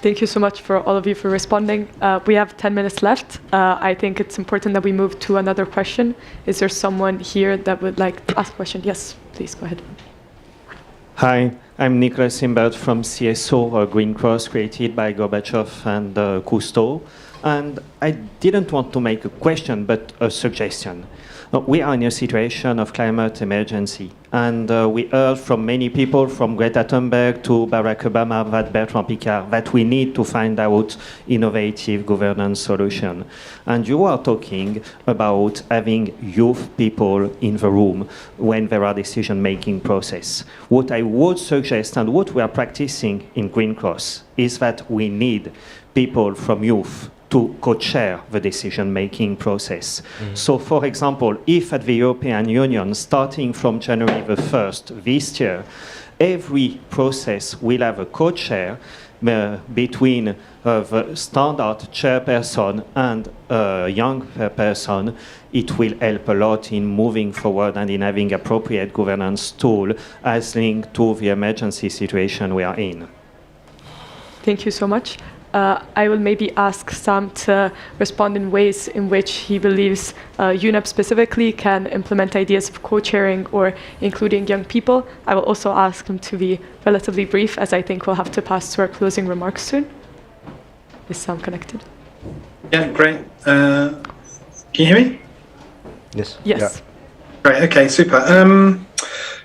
Thank you so much for all of you for responding. We have 10 minutes left. I think it's important that we move to another question. Is there someone here that would like to ask a question? Yes, please go ahead. Hi, I'm Nicholas Imbert from CSO, Green Cross, created by Gorbachev and Cousteau. And I didn't want to make a question, but a suggestion. We are in a situation of climate emergency, and we heard from many people, from Greta Thunberg to Barack Obama, that Bertrand Piccard, that we need to find out innovative governance solution. And you are talking about having youth people in the room when there are decision-making process. What I would suggest, and what we are practicing in Green Cross, is that we need people from youth to co-chair the decision-making process. Mm-hmm. So, for example, if at the European Union, starting from January the 1st this year, every process will have a co-chair between the standard chairperson and a young person, it will help a lot in moving forward and in having appropriate governance tool as linked to the emergency situation we are in. Thank you so much. I will maybe ask Sam to respond in ways in which he believes UNEP specifically can implement ideas of co-chairing or including young people. I will also ask him to be relatively brief, as I think we'll have to pass to our closing remarks soon. Is Sam connected? Yeah, great. Can you hear me? Yes. Yes. Yeah. Great, okay, super.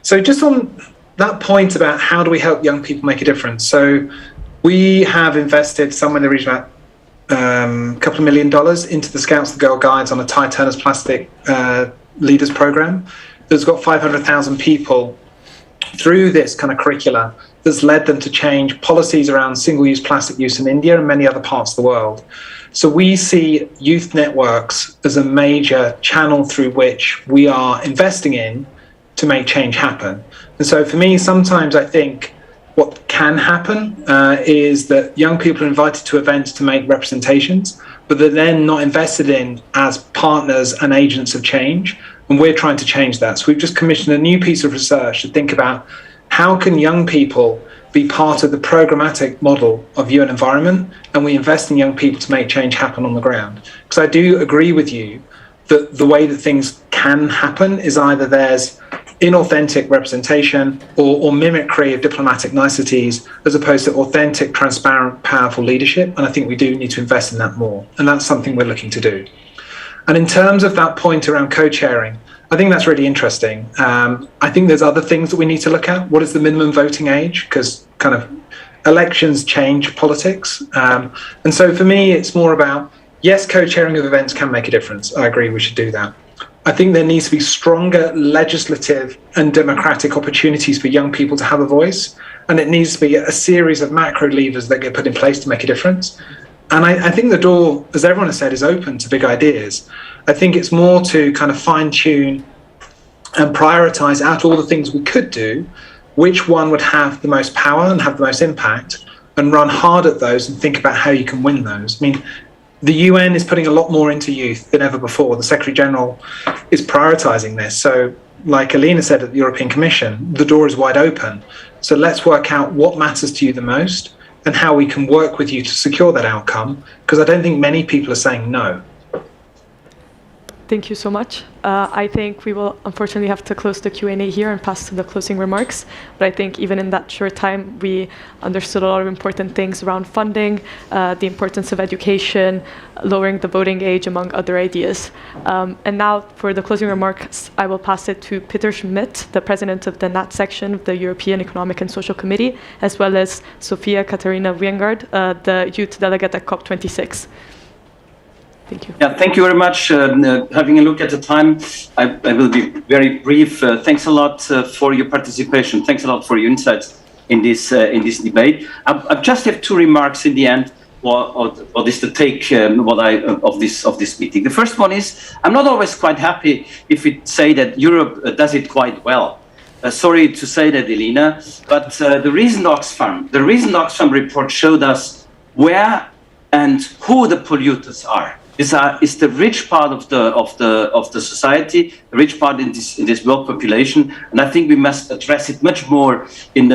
So just on that point about how do we help young people make a difference. So we have invested somewhere in the region about a couple of $1 million into the Scouts and Girl Guides on a Ty Turner's Plastic Leaders Program that's got 500,000 people through this kind of curricula that's led them to change policies around single-use plastic use in India and many other parts of the world. So we see youth networks as a major channel through which we are investing in to make change happen. And so for me, sometimes I think what can happen is that young people are invited to events to make representations, but they're then not invested in as partners and agents of change. And we're trying to change that. So we've just commissioned a new piece of research to think about how can young people be part of the programmatic model of UN Environment, and we invest in young people to make change happen on the ground. Because I do agree with you that the way that things can happen is either there's inauthentic representation or mimicry of diplomatic niceties, as opposed to authentic, transparent, powerful leadership. And I think we do need to invest in that more. And that's something we're looking to do. And in terms of that point around co-chairing, I think that's really interesting. I think there's other things that we need to look at. What is the minimum voting age? Because kind of elections change politics. And so for me, it's more about, yes, co-chairing of events can make a difference. I agree we should do that. I think there needs to be stronger legislative and democratic opportunities for young people to have a voice. And it needs to be a series of macro levers that get put in place to make a difference. And I think the door, as everyone has said, is open to big ideas. I think it's more to kind of fine tune and prioritize out all the things we could do, which one would have the most power and have the most impact, and run hard at those and think about how you can win those. I mean, the UN is putting a lot more into youth than ever before. The Secretary General is prioritising this. So, like Alina said at the European Commission, the door is wide open. So let's work out what matters to you the most and how we can work with you to secure that outcome, because I don't think many people are saying no. Thank you so much. I think we will unfortunately have to close the Q&A here and pass to the closing remarks. But I think even in that short time, we understood a lot of important things around funding, the importance of education, lowering the voting age, among other ideas. And now for the closing remarks, I will pass it to Peter Schmidt, the president of the NAT section of the European Economic and Social Committee, as well as Sofia Katarina Wiengard, the youth delegate at COP26. Thank you. Yeah, thank you very much. Having a look at the time, I will be very brief. Thanks a lot for your participation. Thanks a lot for your insights in this debate. I just have two remarks in the end. What is the take of this meeting? The first one is I'm not always quite happy if we say that Europe does it quite well. Sorry to say that, Elena, but the recent Oxfam report showed us where and who the polluters are. Is the rich part of the society, the rich part in this world population, and I think we must address it much more in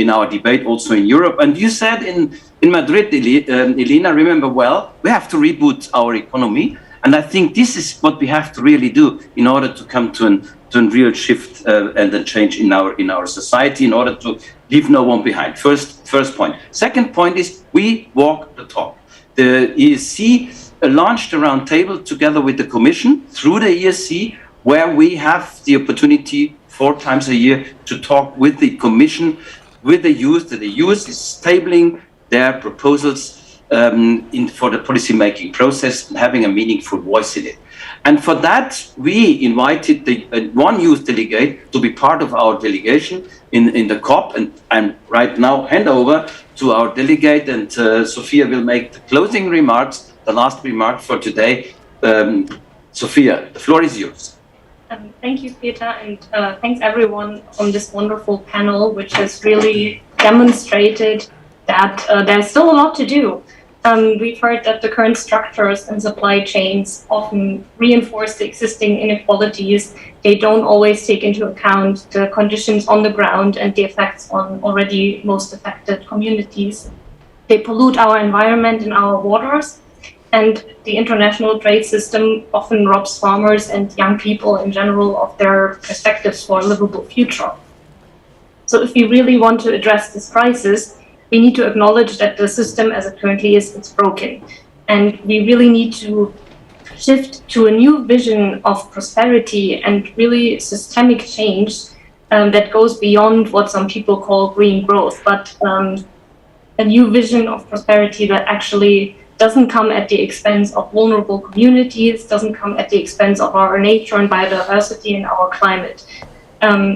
our debate, also in Europe. And you said in Madrid, Elena, remember well, we have to reboot our economy, and I think this is what we have to really do in order to come to a real shift and a change in our society, in order to leave no one behind. First point. Second point is we walk the talk. The ESC launched a roundtable together with the Commission through the ESC, where we have the opportunity 4 times a year to talk with the Commission, with the youth. The youth is tabling their proposals for the policy-making process and having a meaningful voice in it. And for that, we invited one youth delegate to be part of our delegation in the COP, and right now hand over to our delegate, and Sofia will make the closing remarks, the last remark for today. Sofia, the floor is yours. Thank you, Peter, and thanks everyone on this wonderful panel, which has really demonstrated that there's still a lot to do. We've heard that the current structures and supply chains often reinforce the existing inequalities. They don't always take into account the conditions on the ground and the effects on already most affected communities. They pollute our environment and our waters, and the international trade system often robs farmers and young people in general of their perspectives for a livable future. So if we really want to address this crisis, we need to acknowledge that the system as it currently is, it's broken. And we really need to shift to a new vision of prosperity and really systemic change that goes beyond what some people call green growth, but a new vision of prosperity that actually doesn't come at the expense of vulnerable communities, doesn't come at the expense of our nature and biodiversity and our climate.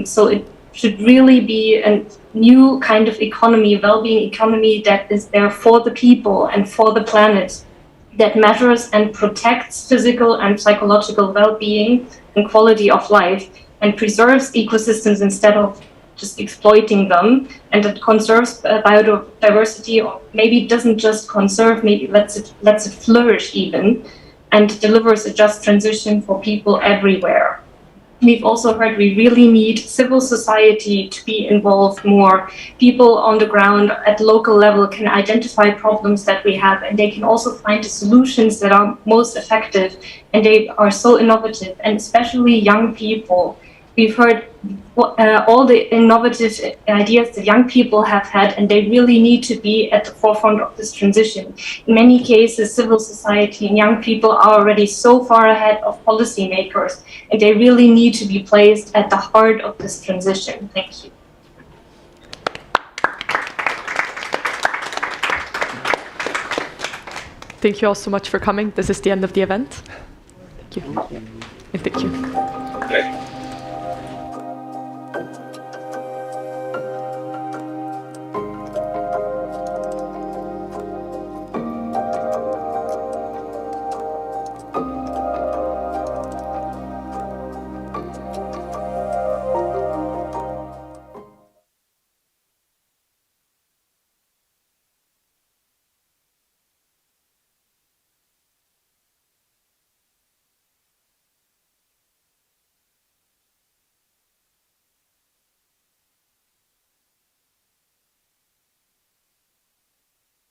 So it should really be a new kind of economy, a well-being economy that is there for the people and for the planet, that measures and protects physical and psychological well-being and quality of life, and preserves ecosystems instead of just exploiting them, and that conserves biodiversity, or maybe doesn't just conserve, maybe lets it flourish even, and delivers a just transition for people everywhere. We've also heard we really need civil society to be involved more. People on the ground at local level can identify problems that we have, and they can also find the solutions that are most effective, and they are so innovative, and especially young people. We've heard all the innovative ideas that young people have had, and they really need to be at the forefront of this transition. In many cases, civil society and young people are already so far ahead of policymakers, and they really need to be placed at the heart of this transition. Thank you. Thank you all so much for coming. This is the end of the event. Thank you. And thank you. Great.